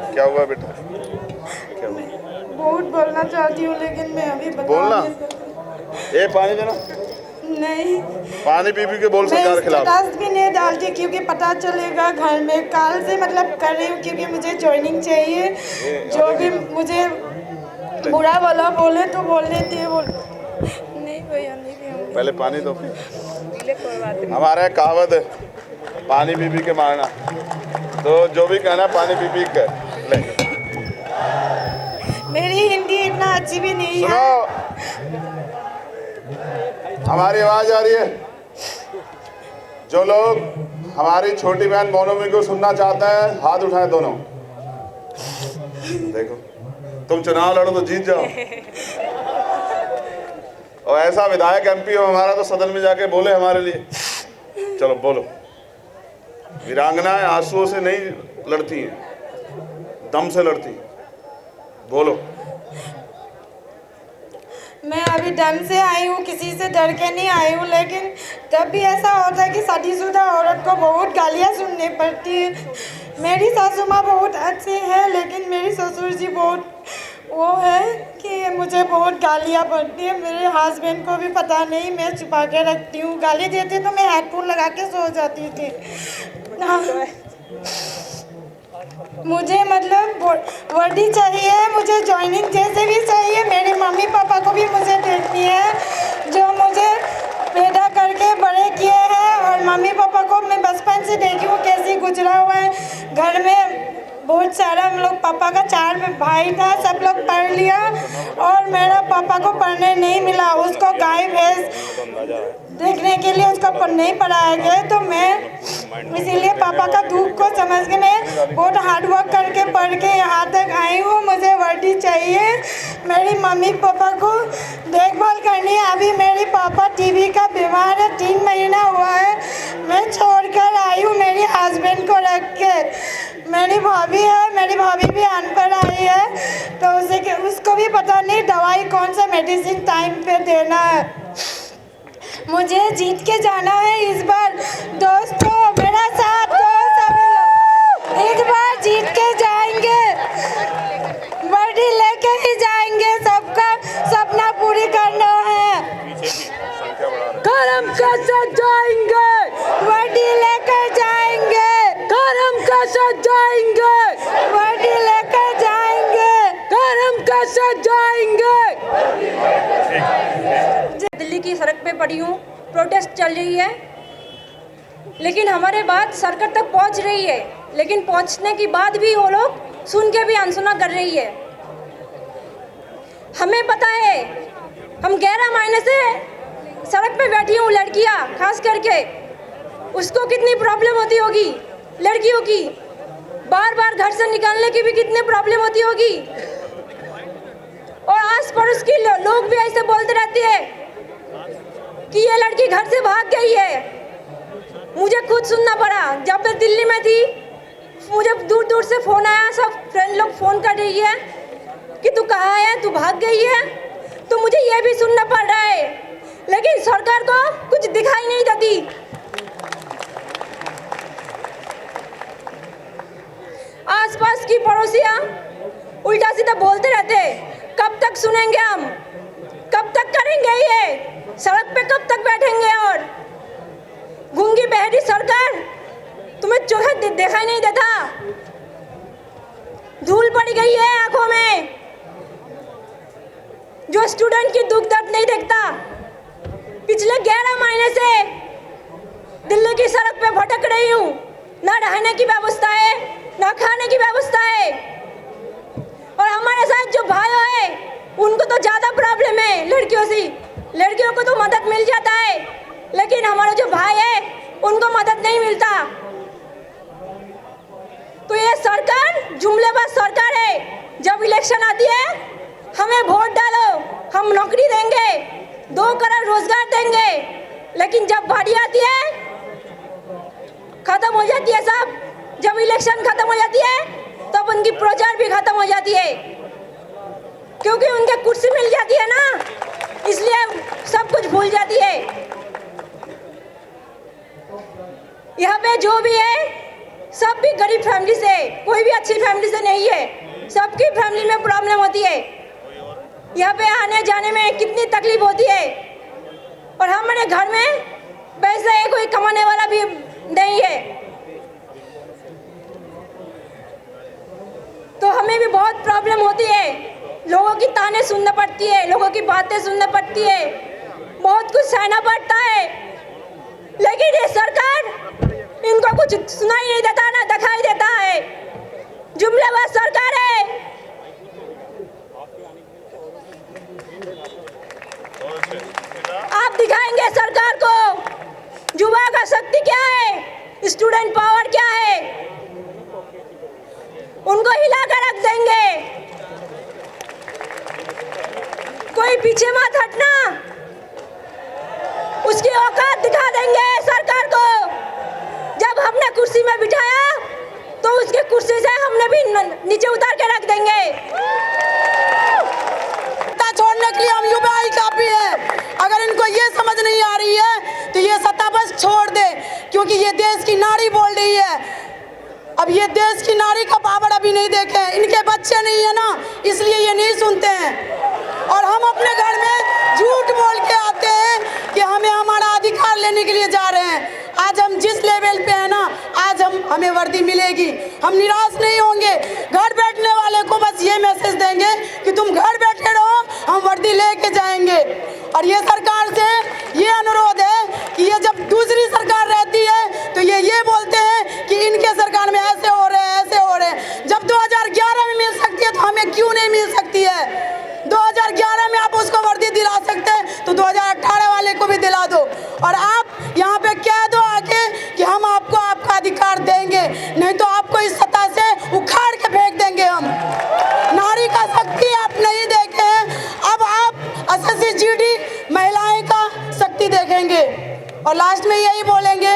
क्या हुआ बेटा? क्या हुआ? बहुत बोलना चाहती हूँ लेकिन मैं अभी बोलना? ये पानी देना। नहीं, पानी पी पी के बोल सरकार के खिलाफ। स्टेटस भी नहीं डालती क्योंकि पता चलेगा घर में। कल से मतलब कर रही हूँ क्योंकि मुझे ज्वाइनिंग चाहिए। जो भी मुझे बुरा वाला बोले तो बोल लेती है। नहीं भैया नहीं पियूंगी। पहले पानी दो। हमारा कहावत है, पानी पी पी के मारना। तो जो भी कहना पानी पी पी के ले। मेरी हिंदी इतना अच्छी भी नहीं है। सुनो, हमारी आवाज आ रही है। जो लोग हमारी छोटी बहन मोनोमी को सुनना चाहते हैं हाथ उठाएं दोनों। देखो, तुम चुनाव लड़ो तो जीत जाओ, और ऐसा विधायक एमपी हो हमारा तो सदन में जाके बोले हमारे लिए। चलो बोलो। वीरांगनाएं आंसुओं से नहीं लड़ती हैं, दम से लड़ती हैं। बोलो। मैं अभी दम से आई हूँ, किसी से डर के नहीं आई हूँ। लेकिन तब भी ऐसा होता है कि शादीशुदा औरत को बहुत गालियाँ सुननी पड़ती है। मेरी सासू माँ बहुत अच्छी है लेकिन मेरी ससुर जी बहुत वो है कि मुझे बहुत गालियाँ पड़ती है। मेरे हस्बैंड को भी पता नहीं, मैं छुपा के रखती हूँ। गाली देते तो मैं हेडफोन लगा के सो जाती थी। मुझे मतलब वर्दी चाहिए, मुझे ज्वाइनिंग जैसे भी चाहिए। मेरे मम्मी पापा को भी मुझे देखनी है जो मुझे पैदा करके बड़े किए हैं, और मम्मी पापा को मैं बचपन से देखी हूँ कैसे गुजरा हुआ है। घर में बहुत सारा हम लोग, पापा का 4 भाई था, सब लोग पढ़ लिया और मेरा पापा को पढ़ने नहीं मिला। उसको गाय भैंस देखने के लिए उसको नहीं पढ़ाया गया। तो मैं इसीलिए पापा का दुख को समझ के मैं बहुत हार्ड वर्क करके पढ़ के यहाँ तक आई हूँ। मुझे वर्दी चाहिए, मेरी मम्मी पापा को देखभाल करनी है। अभी मेरे पापा टीबी का बीमार है, 3 महीना हुआ है। मैं छोड़कर आई हूँ मेरे हस्बैंड को रख के। मेरी भाभी है, मेरी भाभी भी अनपढ़ आई है तो उसको भी पता नहीं दवाई कौन सा मेडिसिन टाइम पे देना है। मुझे जीत के जाना है इस बार। दोस्तों मेरा साथ दो, सभी लोग इस बार जीत के जाएंगे, वर्दी लेके ही जाएंगे। सबका सपना पूरी करना है। करम कैसे जाएंगे, वर्दी लेकर जाएंगे, करम कैसे जाएंगे, वर्दी लेकर जाएंगे, करम कैसे जाएंगे। दिल्ली की सड़क पे पड़ी हूँ, प्रोटेस्ट चल रही है, लेकिन हमारे बात सरकार तक पहुँच रही है। लेकिन पहुँचने के बाद भी वो लोग सुन के भी अनसुना कर रही है। हमें पता है, हम 11 महीने से सड़क पे बैठी हूँ। लड़कियाँ खास करके, उसको कितनी प्रॉब्लम होती होगी। लड़कियों की बार बार घर से निकलने की भी कितनी प्रॉब्लम होती होगी। और आस पड़ोस के लोग भी ऐसे बोलते रहते हैं कि ये लड़की घर से भाग गई है। मुझे खुद सुनना पड़ा। जब मैं दिल्ली में थी, मुझे दूर दूर से फ़ोन आया, सब फ्रेंड लोग फ़ोन कर रही है कि तू कहाँ है, तू भाग गई है। तो मुझे ये भी सुनना पड़ रहा है, लेकिन सरकार को कुछ दिखाई नहीं देती। आसपास की पड़ोसियाँ उल्टा सीधा बोलते रहते, कब तक सुनेंगे हम, कब तक करेंगे ये, सड़क पे कब तक बैठेंगे। और गूंगी बहरी सरकार, तुम्हें चोखा दिखाई नहीं देता, धूल पड़ी गई है आंखों में। जो स्टूडेंट की दुख दर्द नहीं देखता। पिछले 11 महीने से दिल्ली की सड़क पे भटक रही हूँ। ना रहने की व्यवस्था है, ना खाने की व्यवस्था है। और हमारे साथ जो भाई है उनको तो ज़्यादा प्रॉब्लम है लड़कियों से। लड़कियों को तो मदद मिल जाता है, लेकिन हमारा जो भाई है उनको मदद नहीं मिलता। तो ये सरकार जुमलेबाज सरकार है। जब इलेक्शन आती है, हमें वोट डालो, हम नौकरी देंगे, 2 करोड़ रोजगार देंगे, लेकिन जब बारी आती है खत्म हो जाती है सब। जब इलेक्शन खत्म हो जाती है तब उनकी प्रचार भी खत्म हो जाती है, क्योंकि उनके कुर्सी मिल जाती है ना, इसलिए सब कुछ भूल जाती है। यहाँ पे जो भी है सब भी गरीब फैमिली से, कोई भी अच्छी फैमिली से नहीं है, सबकी फैमिली में प्रॉब्लम होती है। यहाँ पे आने जाने में कितनी तकलीफ होती है, और हमारे घर में पैसा है, कोई कमाने वाला भी नहीं है, तो हमें भी बहुत प्रॉब्लम होती है। लोगों की ताने सुनना पड़ती है, लोगों की बातें सुनना पड़ती है, बहुत कुछ सहना पड़ता है, लेकिन ये सरकार इनको कुछ सुनाई नहीं देता, ना दिखाई देता है। जुमलेबाज सरकार है। आप दिखाएंगे सरकार को युवा का शक्ति क्या है, स्टूडेंट पावर क्या है, उनको हिला कर रख देंगे। कोई पीछे मत हटना, उसकी औकात दिखा देंगे सरकार को। जब हमने कुर्सी में बिठाया तो उसकी कुर्सी से हमने भी नीचे उतार के रख देंगे। छोड़ने के लिए हम युवा ही काफी है। अगर इनको ये समझ नहीं आ रही है तो ये सत्ता बस छोड़ दे, क्योंकि ये देश की नारी बोल रही है। अब ये देश की नारी का पावर अभी नहीं देखे, इनके बच्चे नहीं है ना, इसलिए ये नहीं सुनते हैं। और हम अपने घर में झूठ बोल के आते हैं कि हमें हमारा अधिकार लेने के लिए जा रहे हैं। आज हम जिस लेवल पे है ना, आज हमें वर्दी मिलेगी, हम निराश नहीं होंगे। घर बैठने वाले को बस ये मैसेज देंगे कि तुम घर बैठे रहो, हम वर्दी लेके जाएंगे। और ये सरकार से ये अनुरोध है कि ये जब दूसरी सरकार रहती है तो ये बोलते हैं कि इनके सरकार में ऐसे हो रहे हैं, ऐसे हो रहे हैं। जब 2011 में मिल सकती है तो हमें क्यों नहीं मिल सकती है? 2011 में आप उसको वर्दी दिला सकते हैं तो 2018 वाले को भी दिला दो। और आप यहाँ पे कह दो आके कि हम आपको आपका अधिकार देंगे, नहीं तो आपको इस सत्ता से उखाड़ के फेंक देंगे हम। नारी का शक्ति आप नहीं देखे हैं, अब आप SSC GD महिलाएं का शक्ति देखेंगे। और लास्ट में यही बोलेंगे,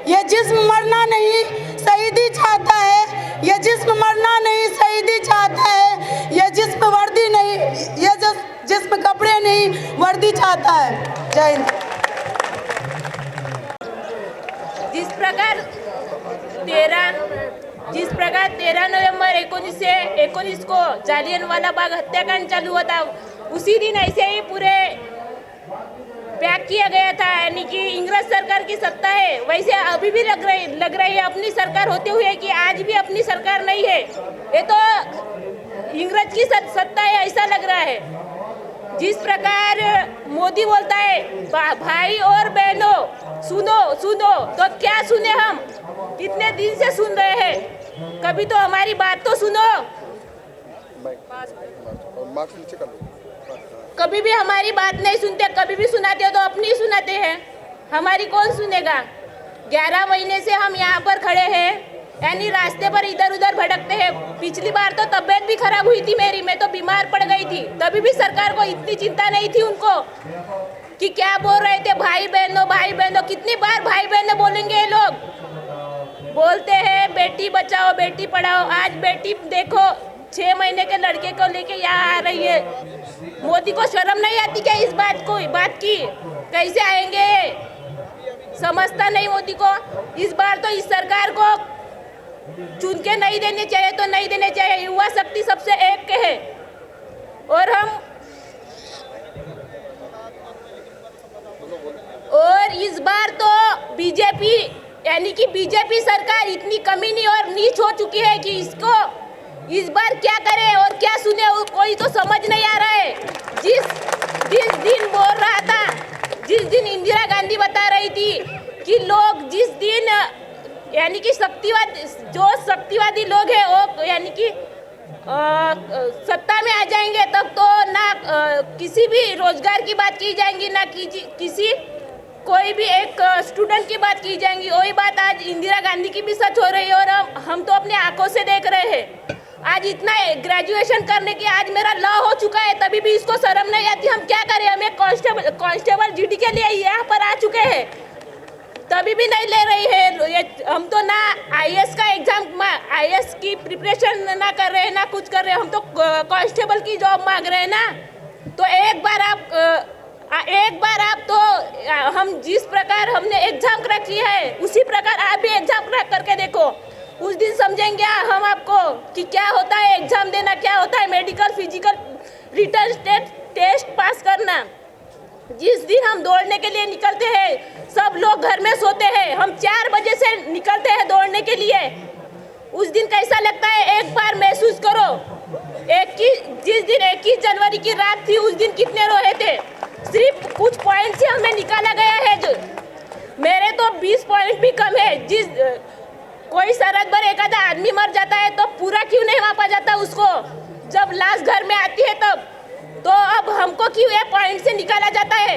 ये जिस्म मरना नहीं शहीदी चाहता है, ये जिस्म मरना नहीं शहीदी चाहता है, ये जिस्म वर्दी नहीं, ये जिस्म कपड़े नहीं वर्दी चाहता है। जय हिंद। जिस प्रकार 13 नवंबर 1919 को जालियनवाला बाग हत्याकांड चालू हुआ था, उसी दिन ऐसे ही पूरे पैक किया गया था। यानी कि इंग्रज सरकार की सत्ता है, वैसे अभी भी लग रही है अपनी सरकार होते हुए कि आज भी अपनी सरकार नहीं है, ये तो इंग्रज की सत्ता है ऐसा लग रहा है। जिस प्रकार मोदी बोलता है भाई और बहनों सुनो सुनो, तो क्या सुने हम, कितने दिन से सुन रहे हैं, कभी तो हमारी बात तो सुनो। कभी भी हमारी बात नहीं सुनते, कभी भी सुनाते हो तो अपनी सुनाते हैं, हमारी कौन सुनेगा। 11 महीने से हम यहाँ पर खड़े हैं, यानी रास्ते पर इधर उधर भटकते हैं। पिछली बार तो तबीयत भी खराब हुई थी मेरी, मैं तो बीमार पड़ गई थी, तभी भी सरकार को इतनी चिंता नहीं थी उनको कि क्या बोल रहे थे भाई बहनों। कितनी बार भाई बहनों बोलेंगे ये लोग। बोलते हैं बेटी बचाओ बेटी पढ़ाओ, आज बेटी देखो 6 महीने के लड़के को लेके यहाँ आ रही है। मोदी को शर्म नहीं आती क्या इस बात की? कैसे आएंगे, समझता नहीं मोदी को। इस बार तो इस सरकार को चुन के नहीं देने चाहिए तो नहीं देने चाहिए। युवा शक्ति सबसे एक के है, और इस बार तो बीजेपी यानी कि बीजेपी सरकार इतनी कमीनी और नीच हो चुकी है कि इसको इस बार क्या करे और क्या सुने कोई तो समझ नहीं आ रहा है। जिस दिन बोल रहा था, जिस दिन इंदिरा गांधी बता रही थी कि लोग जिस दिन यानी कि शक्तिवादी लोग हैं वो यानी कि सत्ता में आ जाएंगे, तब तो ना किसी भी रोजगार की बात की जाएंगी, ना किसी कोई भी एक स्टूडेंट की बात की जाएंगी। वही बात आज इंदिरा गांधी की भी सच हो रही है, और हम तो अपने आंखों से देख रहे हैं। आज इतना ग्रेजुएशन करने की आज मेरा लॉ हो चुका है, तभी भी इसको शर्म नहीं आती। हम क्या करें, हम एक कांस्टेबल जीडी के लिए यहाँ पर आ चुके हैं, तभी भी नहीं ले रही है। हम तो ना आईएएस का एग्जाम, आईएएस की प्रिपरेशन ना कर रहे हैं, ना कुछ कर रहे हैं, हम तो कांस्टेबल की जॉब मांग रहे हैं ना। तो एक बार आप तो हम जिस प्रकार हमने एग्जाम क्रैक किया है, उसी प्रकार आप भी एग्जाम क्रैक करके देखो। उस दिन समझेंगे हम आपको कि क्या होता है एग्जाम देना, क्या होता है medical, physical, written test pass करना। जिस दिन हम दौड़ने के लिए निकलते हैं सब लोग घर में सोते हैं, हम 4 बजे से निकलते हैं दौड़ने के लिए। उस दिन कैसा लगता है एक बार महसूस करो। जिस दिन 21 जनवरी की रात थी उस दिन कितने रोए थे। सिर्फ कुछ पॉइंट से हमें निकाला गया है। जो मेरे तो 20 पॉइंट भी कम है। कोई सरहद पर एक आधा आदमी मर जाता है तो पूरा क्यों नहीं मापा जाता उसको, जब लाश घर में आती है तब। तो अब हमको क्यों ये पॉइंट से निकाला जाता है।